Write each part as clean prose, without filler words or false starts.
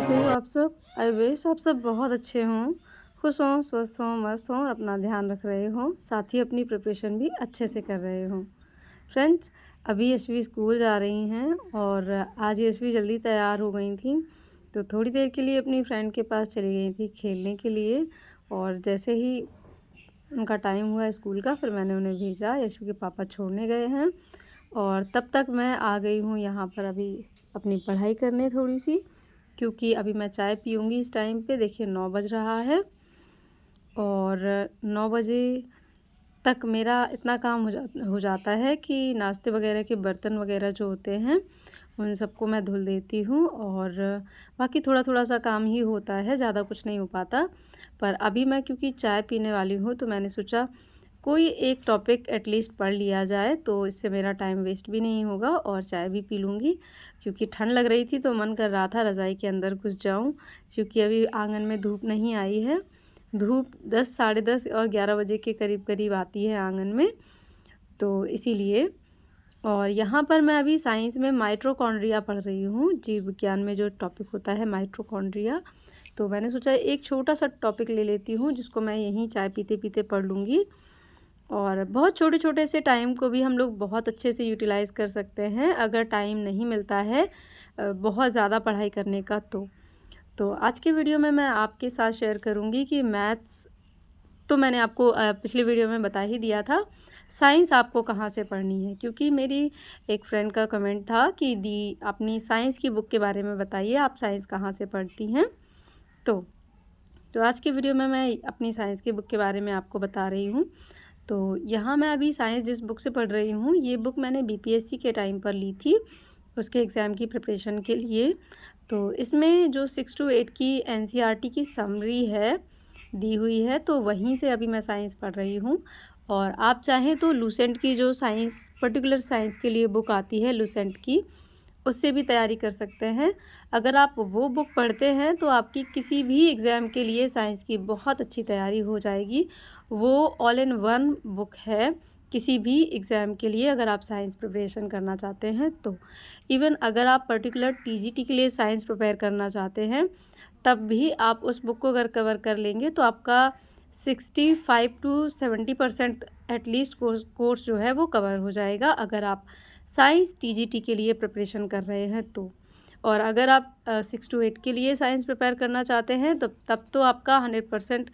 कैसे हो आप सब? आई विश आप सब बहुत अच्छे हों, खुश हों, स्वस्थ हों, मस्त हों और अपना ध्यान रख रहे हों, साथ ही अपनी प्रिपरेशन भी अच्छे से कर रहे हों। फ्रेंड्स, अभी यशवी स्कूल जा रही हैं और आज यशवी जल्दी तैयार हो गई थीं, तो थोड़ी देर के लिए अपनी फ्रेंड के पास चली गई थी खेलने के लिए। और जैसे ही उनका टाइम हुआ स्कूल का, फिर मैंने उन्हें भेजा। यशवी के पापा छोड़ने गए हैं और तब तक मैं आ गई हूँ यहाँ पर अभी अपनी पढ़ाई करने थोड़ी सी, क्योंकि अभी मैं चाय पीऊँगी इस टाइम पे। देखिए 9 बज रहा है और 9 बजे तक मेरा इतना काम हो जाता है कि नाश्ते वगैरह के बर्तन वगैरह जो होते हैं उन सबको मैं धुल देती हूँ और बाकी थोड़ा थोड़ा सा काम ही होता है, ज़्यादा कुछ नहीं हो पाता। पर अभी मैं क्योंकि चाय पीने वाली हूँ तो मैंने सोचा कोई एक टॉपिक एटलीस्ट पढ़ लिया जाए, तो इससे मेरा टाइम वेस्ट भी नहीं होगा और चाय भी पी लूँगी। क्योंकि ठंड लग रही थी तो मन कर रहा था रज़ाई के अंदर घुस जाऊँ, क्योंकि अभी आंगन में धूप नहीं आई है। धूप 10 साढ़े 10 और 11 बजे के करीब करीब आती है आंगन में, तो इसीलिए। और यहाँ पर मैं अभी साइंस में माइटोकॉन्ड्रिया पढ़ रही हूँ, जीव विज्ञान में जो टॉपिक होता है माइटोकॉन्ड्रिया। तो मैंने सोचा एक छोटा सा टॉपिक ले लेती हूँ जिसको मैं यहीं चाय पीते पीते पढ़ लूँगी। और बहुत छोटे छोटे से टाइम को भी हम लोग बहुत अच्छे से यूटिलाइज़ कर सकते हैं अगर टाइम नहीं मिलता है बहुत ज़्यादा पढ़ाई करने का। तो आज के वीडियो में मैं आपके साथ शेयर करूँगी कि मैथ्स तो मैंने आपको पिछले वीडियो में बता ही दिया था, साइंस आपको कहाँ से पढ़नी है। क्योंकि मेरी एक फ्रेंड का कमेंट था कि दी अपनी साइंस की बुक के बारे में बताइए, आप साइंस कहाँ से पढ़ती हैं। तो आज के वीडियो में मैं अपनी साइंस की बुक के बारे में आपको बता रही हूँ। तो यहाँ मैं अभी साइंस जिस बुक से पढ़ रही हूँ, ये बुक मैंने बीपीएससी के टाइम पर ली थी, उसके एग्ज़ाम की प्रिपरेशन के लिए। तो इसमें जो 6 to 8 की एनसीईआरटी की समरी है दी हुई है, तो वहीं से अभी मैं साइंस पढ़ रही हूँ। और आप चाहें तो लूसेंट की जो साइंस पर्टिकुलर साइंस के लिए बुक आती है लूसेंट की, उससे भी तैयारी कर सकते हैं। अगर आप वो बुक पढ़ते हैं तो आपकी किसी भी एग्ज़ाम के लिए साइंस की बहुत अच्छी तैयारी हो जाएगी। वो ऑल इन वन बुक है किसी भी एग्ज़ाम के लिए, अगर आप साइंस प्रिपरेशन करना चाहते हैं तो। इवन अगर आप पर्टिकुलर टीजीटी के लिए साइंस प्रिपेयर करना चाहते हैं, तब भी आप उस बुक को अगर कवर कर लेंगे तो आपका 65 to 70% एटलीस्ट कोर्स जो है वो कवर हो जाएगा, अगर आप साइंस टीजीटी के लिए प्रिपरेशन कर रहे हैं तो। और अगर आप 6 to 8 के लिए साइंस प्रिपेयर करना चाहते हैं तो तब तो आपका 100%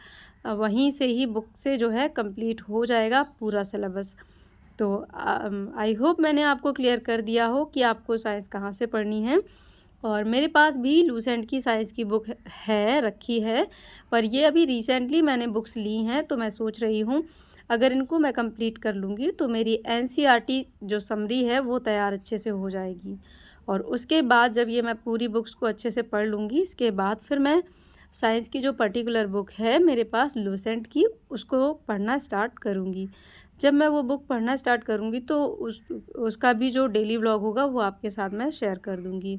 वहीं से ही बुक से जो है कंप्लीट हो जाएगा पूरा सिलेबस। तो आई होप मैंने आपको क्लियर कर दिया हो कि आपको साइंस कहाँ से पढ़नी है। और मेरे पास भी लूसेंट की साइंस की बुक है रखी है, पर ये अभी रिसेंटली मैंने बुक्स ली हैं, तो मैं सोच रही हूँ अगर इनको मैं कंप्लीट कर लूँगी तो मेरी एनसीईआरटी जो समरी है वो तैयार अच्छे से हो जाएगी। और उसके बाद जब ये मैं पूरी बुक्स को अच्छे से पढ़ लूँगी, इसके बाद फिर मैं साइंस की जो पर्टिकुलर बुक है मेरे पास लूसेंट की, उसको पढ़ना स्टार्ट करूँगी। जब मैं वो बुक पढ़ना स्टार्ट करूँगी तो उसका भी जो डेली व्लॉग होगा वो आपके साथ मैं शेयर कर दूँगी।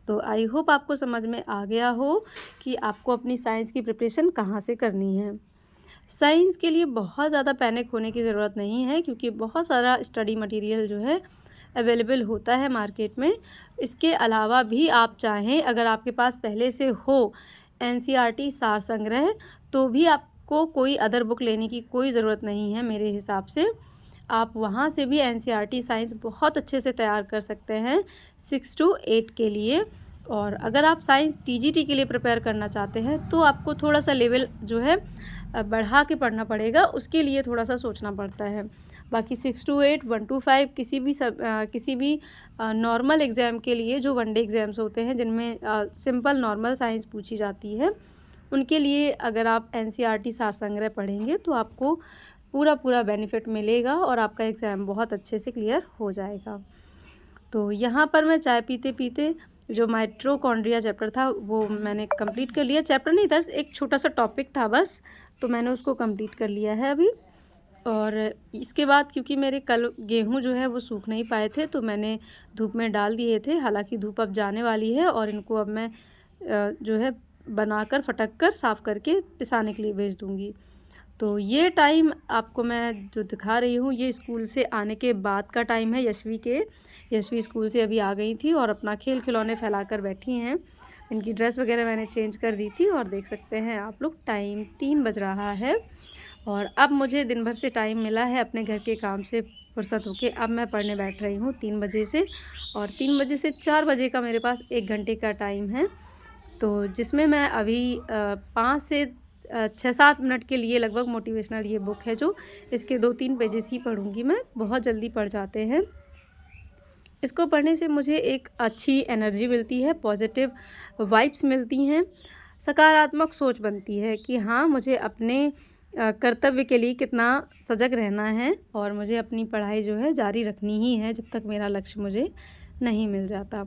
तो आई होप आपको समझ में आ गया हो कि आपको अपनी साइंस की प्रिपरेशन कहाँ से करनी है। साइंस के लिए बहुत ज़्यादा पैनिक होने की ज़रूरत नहीं है, क्योंकि बहुत सारा स्टडी मटेरियल जो है अवेलेबल होता है मार्केट में। इसके अलावा भी आप चाहें, अगर आपके पास पहले से हो एनसीईआरटी सार संग्रह, तो भी आपको कोई अदर बुक लेने की कोई ज़रूरत नहीं है मेरे हिसाब से। आप वहाँ से भी एनसीईआरटी साइंस बहुत अच्छे से तैयार कर सकते हैं 6 to 8 के लिए। और अगर आप साइंस टीजीटी के लिए प्रिपेयर करना चाहते हैं तो आपको थोड़ा सा लेवल जो है बढ़ा के पढ़ना पड़ेगा, उसके लिए थोड़ा सा सोचना पड़ता है। बाकी 6 to 8 1 to 5 किसी भी नॉर्मल एग्ज़ाम के लिए, जो वनडे एग्ज़ाम्स होते हैं जिनमें सिंपल नॉर्मल साइंस पूछी जाती है, उनके लिए अगर आप एनसीईआरटी सार संग्रह पढ़ेंगे तो आपको पूरा बेनिफिट मिलेगा और आपका एग्ज़ाम बहुत अच्छे से क्लियर हो जाएगा। तो यहाँ पर मैं चाय पीते पीते जो माइटोकॉन्ड्रिया चैप्टर था वो मैंने कंप्लीट कर लिया। चैप्टर नहीं था, एक छोटा सा टॉपिक था बस, तो मैंने उसको कंप्लीट कर लिया है अभी। और इसके बाद क्योंकि मेरे कल गेहूँ जो है वो सूख नहीं पाए थे, तो मैंने धूप में डाल दिए थे। हालांकि धूप अब जाने वाली है और इनको अब मैं जो है बनाकर फटक कर साफ़ करके पिसाने के लिए भेज दूँगी। तो ये टाइम आपको मैं जो दिखा रही हूँ ये स्कूल से आने के बाद का टाइम है यशवी स्कूल से अभी आ गई थी और अपना खेल खिलौने फैलाकर बैठी हैं। इनकी ड्रेस वगैरह मैंने चेंज कर दी थी और देख सकते हैं आप लोग टाइम 3 बज रहा है और अब मुझे दिन भर से टाइम मिला है अपने घर के काम से फुर्सत होके अब मैं पढ़ने बैठ रही हूँ 3 बजे से और 3 बजे से 4 बजे का मेरे पास 1 घंटे का टाइम है। तो जिसमें मैं अभी 5 से 6-7 मिनट के लिए लगभग मोटिवेशनल ये बुक है जो इसके 2-3 पेजेस ही पढ़ूँगी मैं, बहुत जल्दी पढ़ जाते हैं। इसको पढ़ने से मुझे एक अच्छी एनर्जी मिलती है, पॉजिटिव वाइब्स मिलती हैं, सकारात्मक सोच बनती है कि हाँ मुझे अपने कर्तव्य के लिए कितना सजग रहना है और मुझे अपनी पढ़ाई जो है जारी रखनी ही है जब तक मेरा लक्ष्य मुझे नहीं मिल जाता।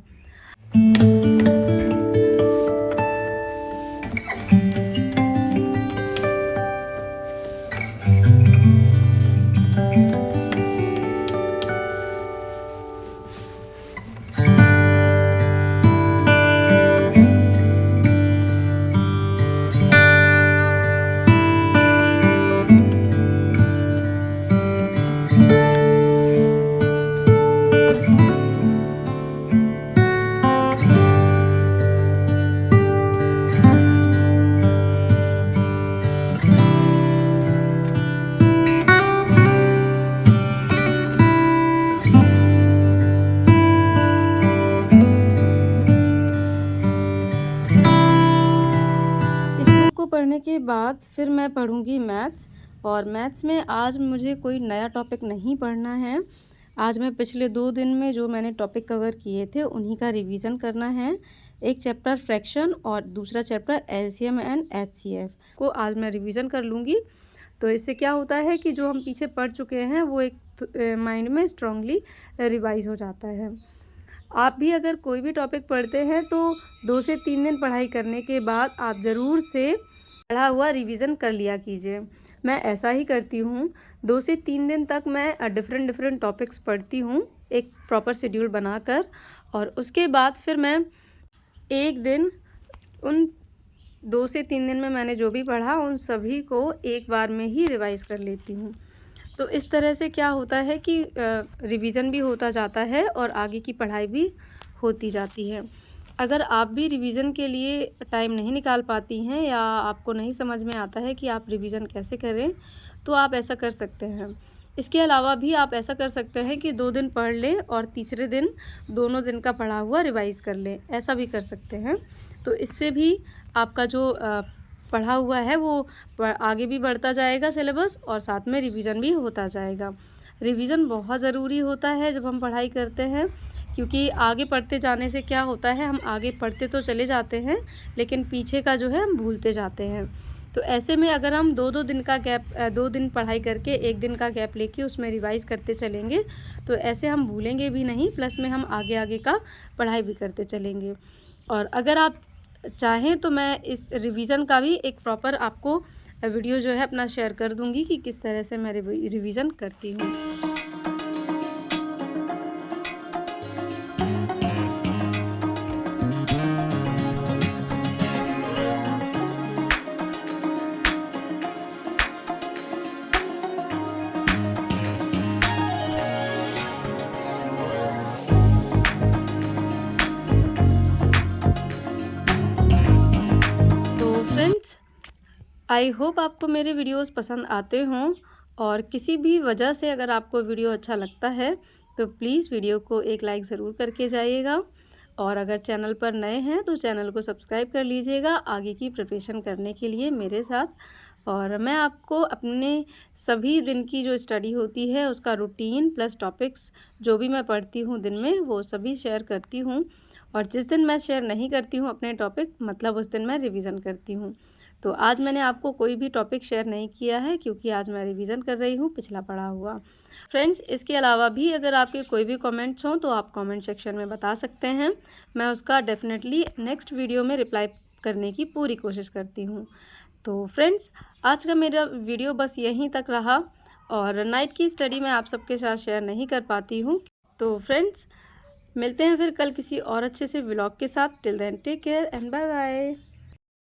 पढ़ने के बाद फिर मैं पढ़ूंगी मैथ्स और मैथ्स में आज मुझे कोई नया टॉपिक नहीं पढ़ना है। आज मैं पिछले 2 दिन में जो मैंने टॉपिक कवर किए थे उन्हीं का रिवीजन करना है। एक चैप्टर फ्रैक्शन और दूसरा चैप्टर एलसीएम एंड एचसीएफ को आज मैं रिवीजन कर लूँगी। तो इससे क्या होता है कि जो हम पीछे पढ़ चुके हैं वो एक माइंड में स्ट्रांगली रिवाइज हो जाता है। आप भी अगर कोई भी टॉपिक पढ़ते हैं तो 2 से 3 दिन पढ़ाई करने के बाद आप ज़रूर से पढ़ा हुआ रिवीजन कर लिया कीजिए। मैं ऐसा ही करती हूँ, 2 से 3 दिन तक मैं डिफरेंट टॉपिक्स पढ़ती हूँ एक प्रॉपर शेड्यूल बनाकर और उसके बाद फिर मैं एक दिन उन 2 से 3 दिन में मैंने जो भी पढ़ा उन सभी को एक बार में ही रिवाइज़ कर लेती हूँ। तो इस तरह से क्या होता है कि रिवीजन भी होता जाता है और आगे की पढ़ाई भी होती जाती है। अगर आप भी रिवीजन के लिए टाइम नहीं निकाल पाती हैं या आपको नहीं समझ में आता है कि आप रिवीजन कैसे करें, तो आप ऐसा कर सकते हैं। इसके अलावा भी आप ऐसा कर सकते हैं कि 2 दिन पढ़ लें और तीसरे दिन दोनों दिन का पढ़ा हुआ रिवाइज़ कर लें, ऐसा भी कर सकते हैं। तो इससे भी आपका जो पढ़ा हुआ है वो आगे भी बढ़ता जाएगा सिलेबस और साथ में रिवीजन भी होता जाएगा। रिवीजन बहुत ज़रूरी होता है जब हम पढ़ाई करते हैं, क्योंकि आगे पढ़ते जाने से क्या होता है हम आगे पढ़ते तो चले जाते हैं लेकिन पीछे का जो है हम भूलते जाते हैं। तो ऐसे में अगर हम 2-2 दिन का गैप 2 दिन पढ़ाई करके 1 दिन का गैप लेके उसमें रिवाइज़ करते चलेंगे तो ऐसे हम भूलेंगे भी नहीं, प्लस में हम आगे का पढ़ाई भी करते चलेंगे। और अगर आप चाहें तो मैं इस रिवीजन का भी एक प्रॉपर आपको वीडियो जो है अपना शेयर कर दूंगी कि किस तरह से मैं रिवीजन करती हूँ। आई होप आपको मेरे वीडियोस पसंद आते हों और किसी भी वजह से अगर आपको वीडियो अच्छा लगता है तो प्लीज़ वीडियो को एक लाइक ज़रूर करके जाइएगा और अगर चैनल पर नए हैं तो चैनल को सब्सक्राइब कर लीजिएगा आगे की प्रिपरेशन करने के लिए मेरे साथ। और मैं आपको अपने सभी दिन की जो स्टडी होती है उसका रूटीन प्लस टॉपिक्स जो भी मैं पढ़ती हूँ दिन में वो सभी शेयर करती हूँ और जिस दिन मैं शेयर नहीं करती हूँ अपने टॉपिक मतलब उस दिन मैं रिवीजन करती हूँ। तो आज मैंने आपको कोई भी टॉपिक शेयर नहीं किया है क्योंकि आज मैं रिवीजन कर रही हूँ पिछला पढ़ा हुआ। फ्रेंड्स, इसके अलावा भी अगर आपके कोई भी कमेंट्स हों तो आप कमेंट सेक्शन में बता सकते हैं, मैं उसका डेफिनेटली नेक्स्ट वीडियो में रिप्लाई करने की पूरी कोशिश करती हूँ। तो फ्रेंड्स, आज का मेरा वीडियो बस यहीं तक रहा और नाइट की स्टडी मैं आप सबके साथ शेयर नहीं कर पाती हूँ। तो फ्रेंड्स, मिलते हैं फिर कल किसी और अच्छे से व्लॉग के साथ। Till then take care and bye bye.